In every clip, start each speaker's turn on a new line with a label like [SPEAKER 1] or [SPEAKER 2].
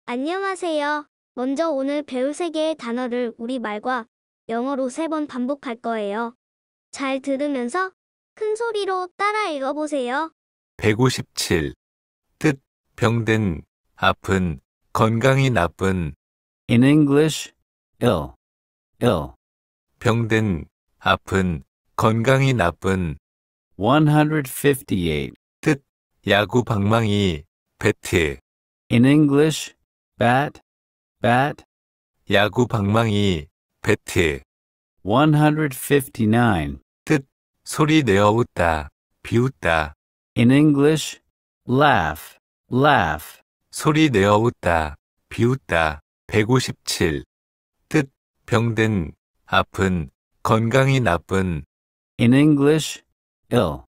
[SPEAKER 1] 안녕하세요. 먼저 오늘 배울 세 개의 단어를 우리말과 영어로 3번 반복할 거예요. 잘 들으면서 큰 소리로 따라 읽어보세요.
[SPEAKER 2] 157. 뜻, 병든, 아픈, 건강이 나쁜,
[SPEAKER 3] In English, ill, ill.
[SPEAKER 2] 병든, 아픈, 건강이 나쁜,
[SPEAKER 3] 158.
[SPEAKER 2] 뜻, 야구 방망이, 배트,
[SPEAKER 3] In English, bat, bat.
[SPEAKER 2] 야구 방망이, 배트,
[SPEAKER 3] 159.
[SPEAKER 2] 뜻, 소리 내어 웃다, 비웃다,
[SPEAKER 3] In English, laugh, laugh.
[SPEAKER 2] 소리 내어 웃다, 비웃다, 157. 뜻, 병든, 아픈, 건강이 나쁜,
[SPEAKER 3] In English, ill,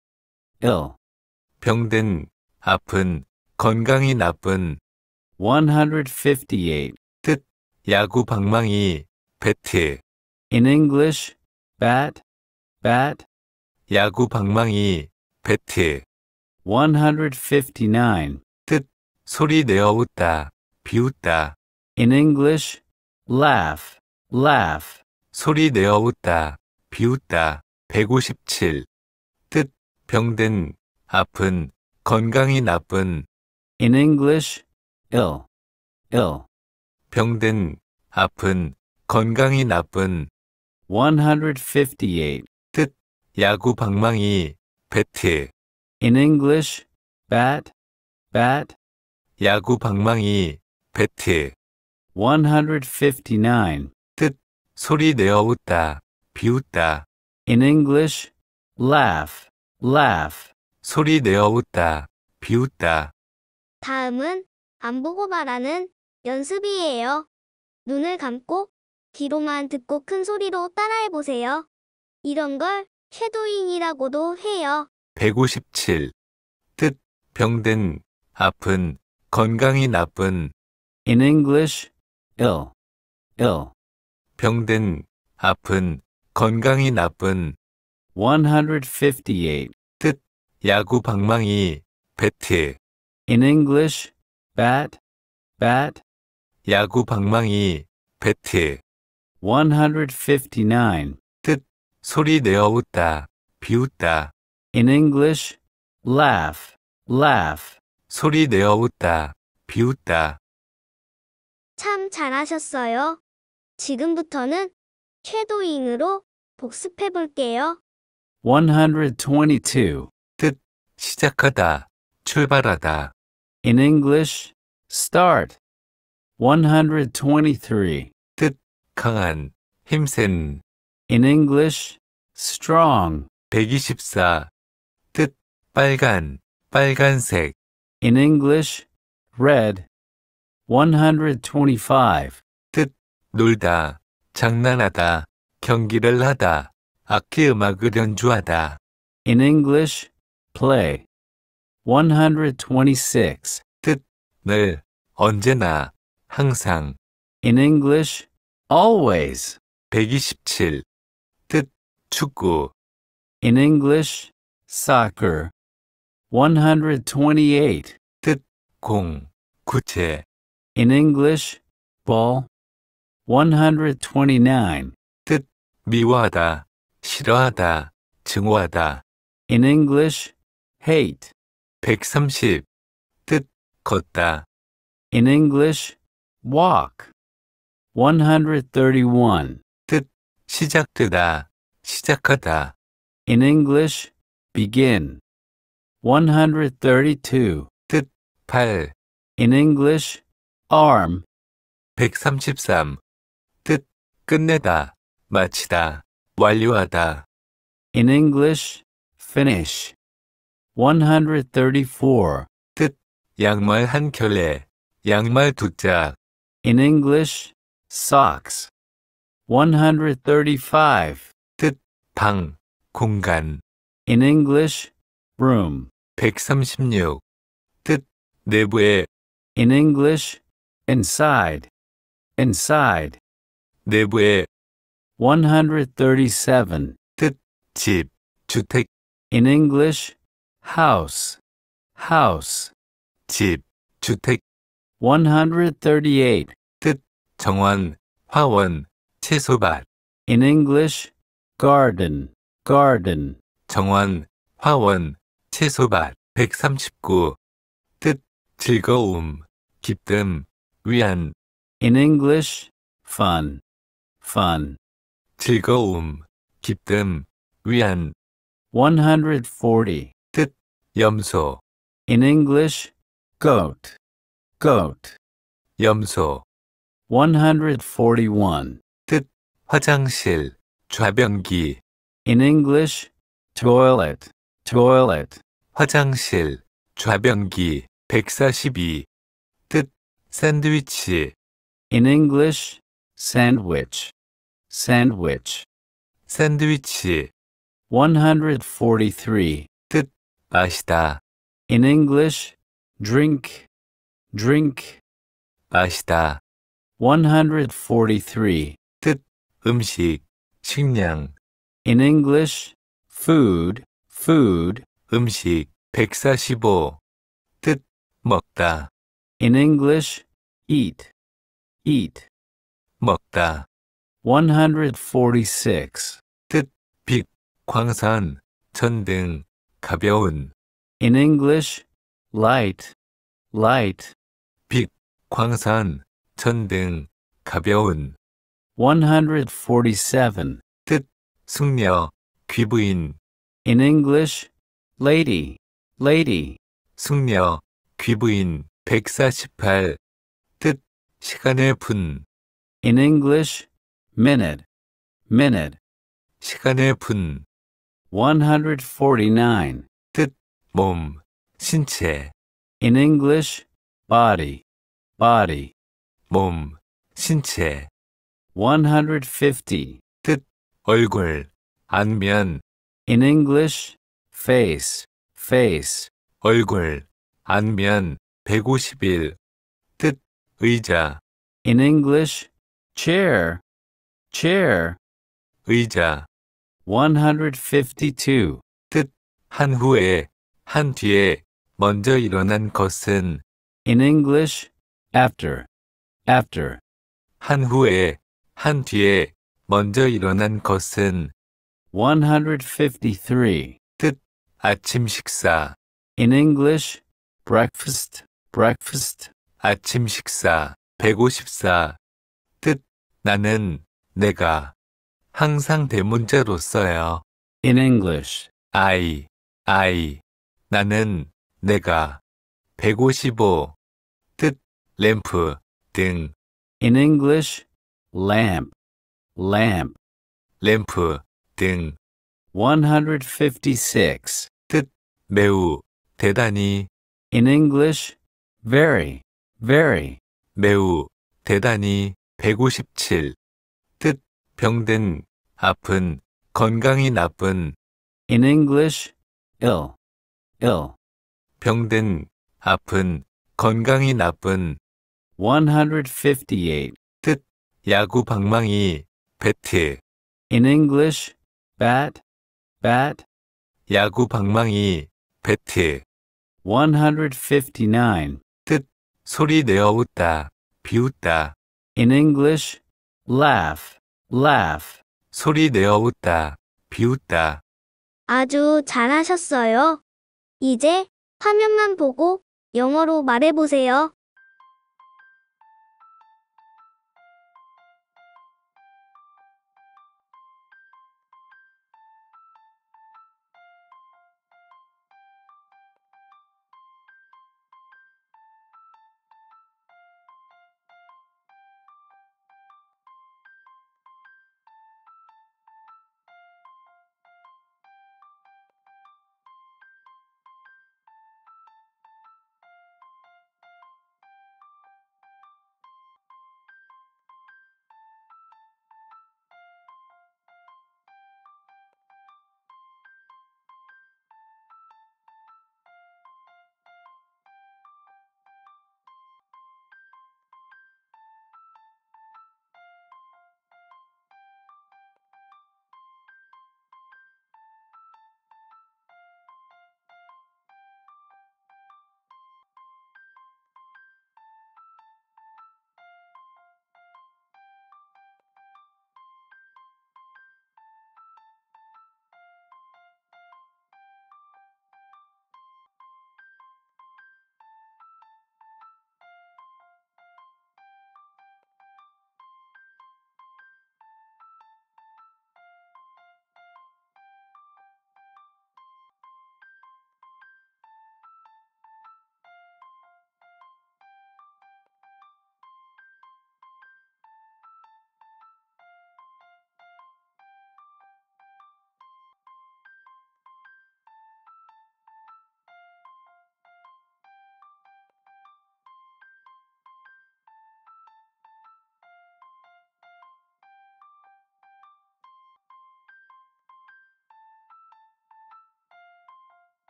[SPEAKER 3] ill.
[SPEAKER 2] 병든, 아픈, 건강이 나쁜,
[SPEAKER 3] 158.
[SPEAKER 2] 뜻, 야구 방망이, 배트,
[SPEAKER 3] In English, bat, bat.
[SPEAKER 2] 야구 방망이, 배트,
[SPEAKER 3] 159.
[SPEAKER 2] 뜻, 소리 내어 웃다, 비웃다,
[SPEAKER 3] In English, laugh, laugh.
[SPEAKER 2] 소리 내어 웃다, 비웃다, 157. 뜻, 병든, 아픈, 건강이 나쁜,
[SPEAKER 3] In English, ill, ill.
[SPEAKER 2] 병든, 아픈, 건강이 나쁜,
[SPEAKER 3] 158.
[SPEAKER 2] 뜻, 야구 방망이, 배트,
[SPEAKER 3] In English, bat, bat.
[SPEAKER 2] 야구 방망이, 배트,
[SPEAKER 3] 159.
[SPEAKER 2] 뜻, 소리 내어 웃다, 비웃다,
[SPEAKER 3] In English, laugh, laugh.
[SPEAKER 2] 소리 내어 웃다, 비웃다,
[SPEAKER 1] 다음은 안 보고 말하는 연습이에요. 눈을 감고 귀로만 듣고 큰 소리로 따라해보세요. 이런 걸 쉐도잉이라고도 해요.
[SPEAKER 2] 157. 뜻, 병든, 아픈, 건강이 나쁜,
[SPEAKER 3] In English, ill, ill.
[SPEAKER 2] 병든, 아픈, 건강이 나쁜,
[SPEAKER 3] 158.
[SPEAKER 2] 뜻, 야구 방망이, 배트,
[SPEAKER 3] In English, bat, bat.
[SPEAKER 2] 야구 방망이, 배트,
[SPEAKER 3] 159.
[SPEAKER 2] 뜻, 소리 내어 웃다, 비웃다,
[SPEAKER 3] In English, laugh, laugh.
[SPEAKER 2] 소리 내어 웃다, 비웃다,
[SPEAKER 1] 참 잘하셨어요. 지금부터는 쉐도잉으로 복습해볼게요.
[SPEAKER 3] 122.
[SPEAKER 2] 뜻, 시작하다, 출발하다,
[SPEAKER 3] In English, start. 123.
[SPEAKER 2] 뜻, 강한, 힘센,
[SPEAKER 3] In English, strong.
[SPEAKER 2] 124. 뜻, 빨간, 빨간색,
[SPEAKER 3] In English, red. 125.
[SPEAKER 2] 뜻, 놀다, 장난하다, 경기를 하다, 악기 음악을 연주하다,
[SPEAKER 3] In English, play. 126.
[SPEAKER 2] 늘, 언제나, 항상,
[SPEAKER 3] In English, always.
[SPEAKER 2] 127. 뜻, 축구,
[SPEAKER 3] In English, soccer. 128.
[SPEAKER 2] 공, 구체,
[SPEAKER 3] In English, ball. 129.
[SPEAKER 2] 미워하다, 싫어하다, 증오하다,
[SPEAKER 3] In English, hate.
[SPEAKER 2] 130. 뜻, 걷다,
[SPEAKER 3] In English, walk. 131.
[SPEAKER 2] 시작되다, 시작하다,
[SPEAKER 3] In English, begin. 132.
[SPEAKER 2] 팔,
[SPEAKER 3] In English, arm.
[SPEAKER 2] 133. 뜻, 끝내다, 마치다, 완료하다,
[SPEAKER 3] In English, finish. 134.
[SPEAKER 2] 양말 한 켤레, 양말 두 짝,
[SPEAKER 3] In English, socks. 135.
[SPEAKER 2] 방, 공간,
[SPEAKER 3] In English, room.
[SPEAKER 2] 136. 내부에,
[SPEAKER 3] In English, inside. Inside.
[SPEAKER 2] 내부에,
[SPEAKER 3] 137.
[SPEAKER 2] 집, 주택,
[SPEAKER 3] In English, house. House.
[SPEAKER 2] 집, 주택,
[SPEAKER 3] 138.
[SPEAKER 2] 정원, 화원, 채소밭.
[SPEAKER 3] In English, garden, garden.
[SPEAKER 2] 정원, 화원, 채소밭. 139. 뜻, 즐거움, 기쁨, 위안.
[SPEAKER 3] In English, fun, fun.
[SPEAKER 2] 즐거움, 기쁨, 위안.
[SPEAKER 3] 140.
[SPEAKER 2] 염소,
[SPEAKER 3] In English, goat, goat.
[SPEAKER 2] 염소.
[SPEAKER 3] 141.
[SPEAKER 2] 화장실, 좌변기.
[SPEAKER 3] In English, toilet, toilet.
[SPEAKER 2] 화장실, 좌변기. 142. 뜻, 샌드위치,
[SPEAKER 3] In English, sandwich, sandwich.
[SPEAKER 2] 샌드위치.
[SPEAKER 3] 143.
[SPEAKER 2] 마시다,
[SPEAKER 3] In English, drink, drink.
[SPEAKER 2] 마시다.
[SPEAKER 3] 143.
[SPEAKER 2] 음식, 식량.
[SPEAKER 3] In English, food, food.
[SPEAKER 2] 음식. 145. 뜻, 먹다,
[SPEAKER 3] In English, eat, eat.
[SPEAKER 2] 먹다.
[SPEAKER 3] 146.
[SPEAKER 2] 빛, 광선, 전등, 가벼운.
[SPEAKER 3] In English, light, light.
[SPEAKER 2] 빛, 광선, 전등, 가벼운.
[SPEAKER 3] 147.
[SPEAKER 2] 숙녀, 귀부인.
[SPEAKER 3] In English, lady, lady.
[SPEAKER 2] 숙녀, 귀부인. 148. 뜻, 시간의 분,
[SPEAKER 3] In English, minute, minute.
[SPEAKER 2] 시간의 분.
[SPEAKER 3] 149.
[SPEAKER 2] 몸, 신체.
[SPEAKER 3] In English, body, body.
[SPEAKER 2] 몸, 신체.
[SPEAKER 3] 150.
[SPEAKER 2] 얼굴, 안면.
[SPEAKER 3] In English, face, face.
[SPEAKER 2] 얼굴, 안면. 151. 뜻, 의자,
[SPEAKER 3] In English, chair, chair.
[SPEAKER 2] 의자.
[SPEAKER 3] 152.
[SPEAKER 2] 한 후에, 한 뒤에, 먼저 일어난 것은.
[SPEAKER 3] In English, after, after.
[SPEAKER 2] 한 후에, 한 뒤에, 먼저 일어난 것은.
[SPEAKER 3] 153.
[SPEAKER 2] 아침 식사,
[SPEAKER 3] In English, breakfast, breakfast.
[SPEAKER 2] 아침 식사. 154. 뜻, 나는, 내가. 항상 대문자로 써요.
[SPEAKER 3] In English,
[SPEAKER 2] I. 나는, 내가. 155. 뜻, 램프, 등.
[SPEAKER 3] in English, lamp, lamp.
[SPEAKER 2] 램프, 등.
[SPEAKER 3] 156.
[SPEAKER 2] 매우, 대단히.
[SPEAKER 3] In English, very, very.
[SPEAKER 2] 매우, 대단히. 157. 뜻, 병든, 아픈, 건강이 나쁜.
[SPEAKER 3] In English, ill, ill.
[SPEAKER 2] 병든, 아픈, 건강이 나쁜.
[SPEAKER 3] 158.
[SPEAKER 2] 야구 방망이, 배트.
[SPEAKER 3] In English, bat, bat.
[SPEAKER 2] 야구 방망이, 배트.
[SPEAKER 3] 159.
[SPEAKER 2] 소리 내어 웃다, 비웃다.
[SPEAKER 3] In English, laugh, laugh.
[SPEAKER 2] 소리 내어 웃다, 비웃다.
[SPEAKER 1] 아주 잘하셨어요. 이제 화면만 보고 영어로 말해보세요.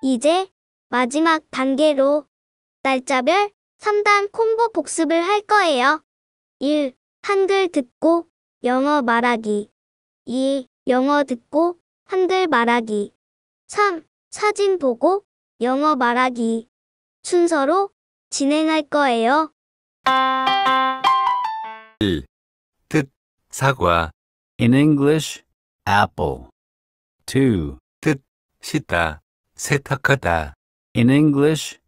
[SPEAKER 1] 이제 마지막 단계로 날짜별 3단 콤보 복습을 할 거예요. 1. 한글 듣고 영어 말하기. 2. 영어 듣고 한글 말하기. 3. 사진 보고 영어 말하기. 순서로 진행할 거예요.
[SPEAKER 2] 1. 뜻, 사과.
[SPEAKER 3] In English, apple. 2.
[SPEAKER 2] 씻다, 세탁하다.
[SPEAKER 3] In English,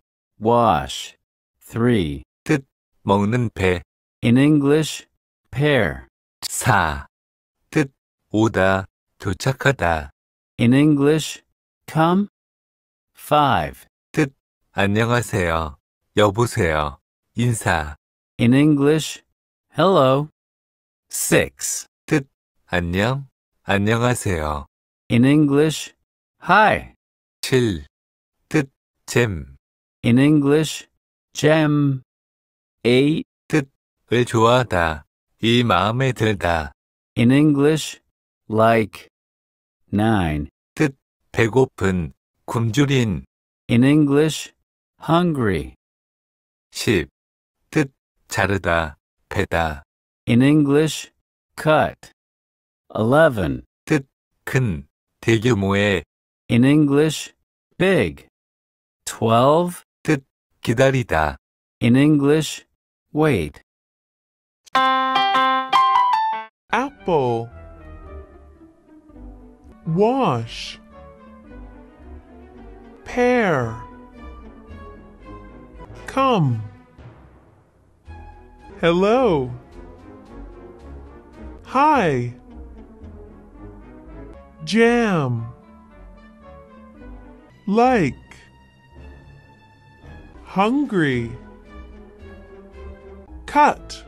[SPEAKER 3] wash. 3.
[SPEAKER 2] 먹는 배.
[SPEAKER 3] In English, pear.
[SPEAKER 2] 4. 오다, 도착하다.
[SPEAKER 3] In English, come. 5.
[SPEAKER 2] 안녕하세요, 여보세요, 인사.
[SPEAKER 3] In English, hello.
[SPEAKER 2] 6. 안녕, 안녕하세요.
[SPEAKER 3] In English, hi.
[SPEAKER 2] 7. 잼,
[SPEAKER 3] In English, gem. 8.
[SPEAKER 2] 을 좋아하다, 이 마음에 들다.
[SPEAKER 3] In English, like. 9.
[SPEAKER 2] 배고픈, 굶주린.
[SPEAKER 3] In English, hungry.
[SPEAKER 2] 10. 자르다, 베다.
[SPEAKER 3] In English, cut. 11.
[SPEAKER 2] 큰, 대규모의.
[SPEAKER 3] In English, big. 12.
[SPEAKER 2] 기다리다.
[SPEAKER 3] In English, wait.
[SPEAKER 4] apple, wash, pear, come, hello, hi, jam, like, hungry, cut,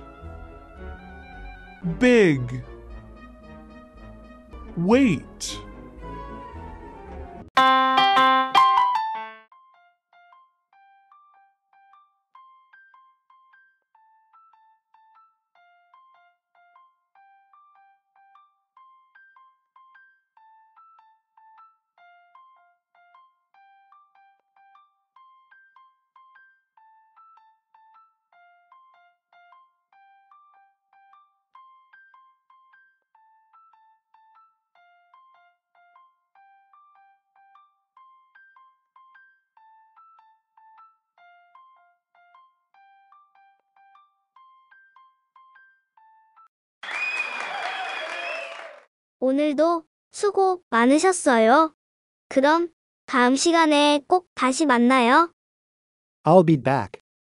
[SPEAKER 4] big, wait.
[SPEAKER 1] 오늘도 수고 많으셨어요. 그럼 다음 시간에 꼭 다시 만나요.
[SPEAKER 5] I'll be back.